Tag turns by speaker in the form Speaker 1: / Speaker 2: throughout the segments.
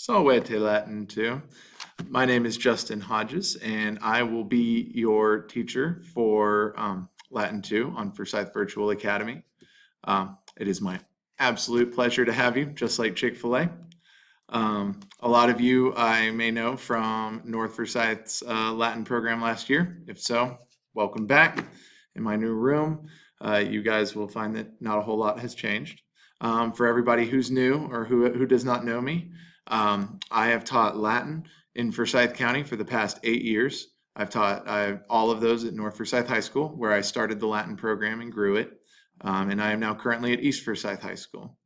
Speaker 1: Salve Latin too. My name is Justin Hodges, and I will be your teacher for Latin 2 on Forsyth Virtual Academy. It is my absolute pleasure to have you, just like Chick-fil-A. A lot of you I may know from North Forsyth's Latin program last year. If so, welcome back. In my new room, you guys will find that not a whole lot has changed. For everybody who's new or who does not know me, I have taught Latin in Forsyth County for the past 8 years. I've taught all of those at North Forsyth High School, where I started the Latin program and grew it. And I am now currently at East Forsyth High School.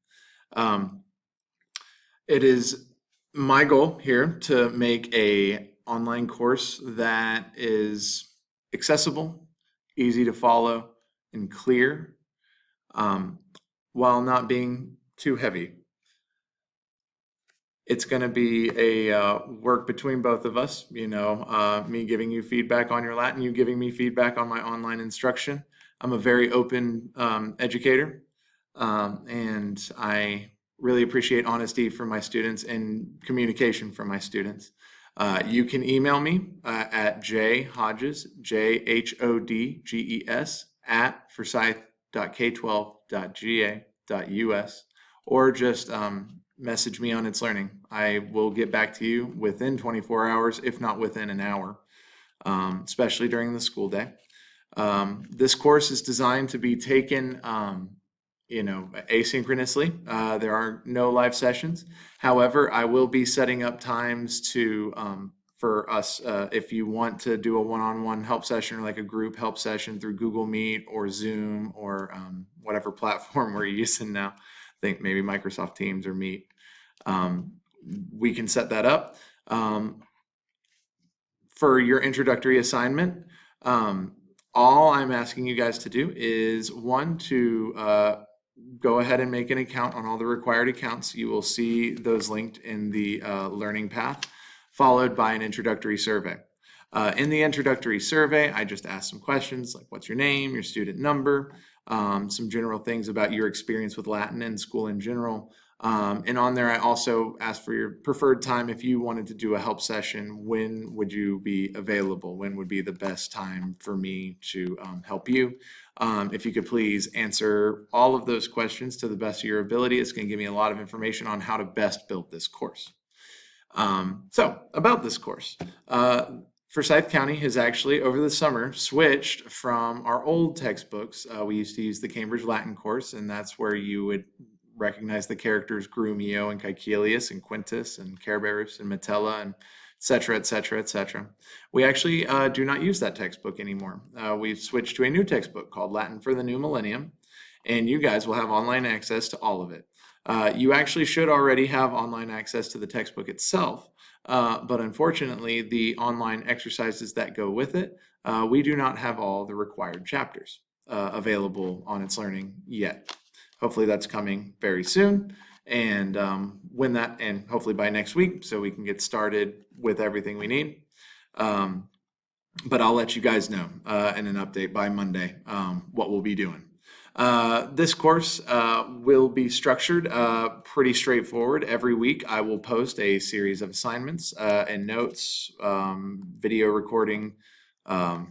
Speaker 1: It is my goal here to make a online course that is accessible, easy to follow, and clear, while not being too heavy. It's going to be a work between both of us, me giving you feedback on your Latin, you giving me feedback on my online instruction. I'm a very open educator, and I really appreciate honesty from my students and communication from my students. You can email me at jhodges, JHODGES, at forsyth.k12.ga.us, or just message me on It's Learning. I will get back to you within 24 hours, if not within an hour, especially during the school day. This course is designed to be taken asynchronously. There are no live sessions. However, I will be setting up times for us, if you want to do a one-on-one help session or like a group help session through Google Meet or Zoom or whatever platform we're using now. I think maybe Microsoft Teams or Meet. We can set that up. For your introductory assignment, all I'm asking you guys to do is to go ahead and make an account on all the required accounts. You will see those linked in the learning path, followed by an introductory survey. In the introductory survey, I just ask some questions like what's your name, your student number, some general things about your experience with Latin and school in general. And on there, I also asked for your preferred time. If you wanted to do a help session, when would you be available? When would be the best time for me to help you? If you could please answer all of those questions to the best of your ability, it's going to give me a lot of information on how to best build this course. So about this course, Forsyth County has actually over the summer switched from our old textbooks. We used to use the Cambridge Latin course, and that's where you would recognize the characters Grumio and Caecilius and Quintus and Cerberus and Metella and et cetera, et cetera, et cetera. We actually do not use that textbook anymore. We've switched to a new textbook called Latin for the New Millennium, and you guys will have online access to all of it. You actually should already have online access to the textbook itself, but unfortunately, the online exercises that go with it, we do not have all the required chapters available on It's Learning yet. Hopefully that's coming very soon, and and hopefully by next week, so we can get started with everything we need. But I'll let you guys know in an update by Monday what we'll be doing. This course will be structured pretty straightforward. Every week I will post a series of assignments and notes, video recording,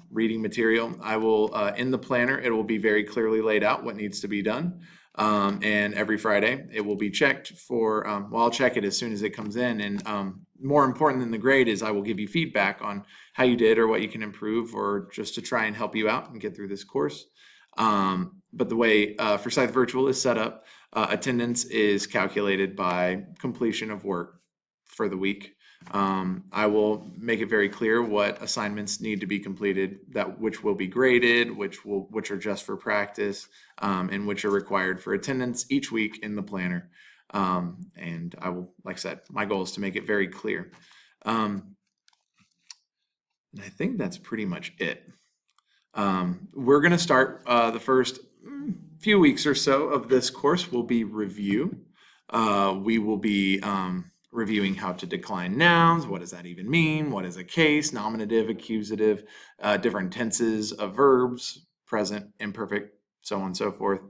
Speaker 1: reading material. I will, in the planner, it will be very clearly laid out what needs to be done. And every Friday it will be checked for, well, I'll check it as soon as it comes in. And more important than the grade is I will give you feedback on how you did or what you can improve, or just to try and help you out and get through this course. But the way Forsyth Virtual is set up, attendance is calculated by completion of work for the week. I will make it very clear what assignments need to be completed, which will be graded, which are just for practice, and which are required for attendance each week in the planner. And I will, like I said, my goal is to make it very clear. And I think that's pretty much it. We're going to start the first few weeks or so of this course will be review. We will be reviewing how to decline nouns. What does that even mean? What is a case, nominative, accusative, different tenses of verbs, present, imperfect, so on and so forth.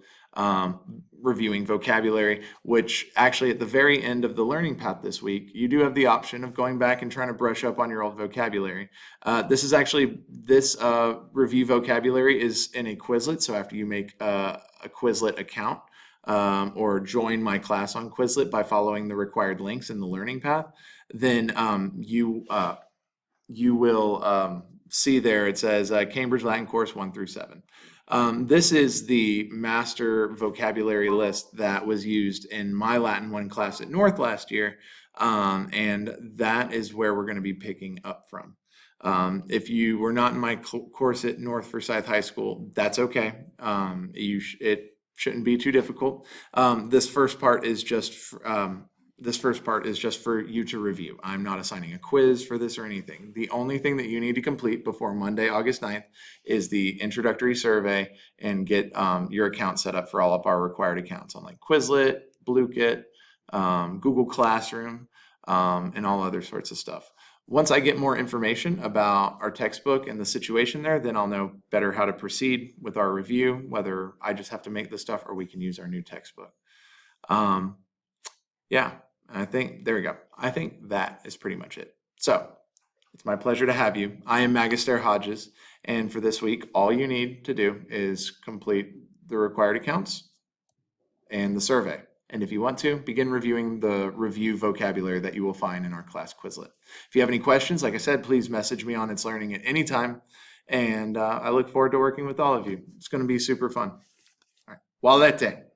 Speaker 1: reviewing vocabulary, which actually at the very end of the learning path this week, you do have the option of going back and trying to brush up on your old vocabulary. This review vocabulary is in a Quizlet. So after you make a Quizlet account, or join my class on Quizlet by following the required links in the learning path, then you will see there it says Cambridge Latin Course 1 through 7. This is the master vocabulary list that was used in my Latin 1 class at North last year, and that is where we're going to be picking up from. If you were not in my course at North Forsyth High School, that's okay. It shouldn't be too difficult. This first part is just for you to review. I'm not assigning a quiz for this or anything. The only thing that you need to complete before Monday, August 9th is the introductory survey and get your account set up for all of our required accounts on like Quizlet, Blukit, Google Classroom, and all other sorts of stuff. Once I get more information about our textbook and the situation there, then I'll know better how to proceed with our review, whether I just have to make the stuff or we can use our new textbook. Yeah, I think, there we go. I think that is pretty much it. So it's my pleasure to have you. I am Magister Hodges, and for this week, all you need to do is complete the required accounts and the survey. And if you want to, begin reviewing the review vocabulary that you will find in our class Quizlet. If you have any questions, like I said, please message me on It's Learning at any time. And I look forward to working with all of you. It's going to be super fun. All right. Walete.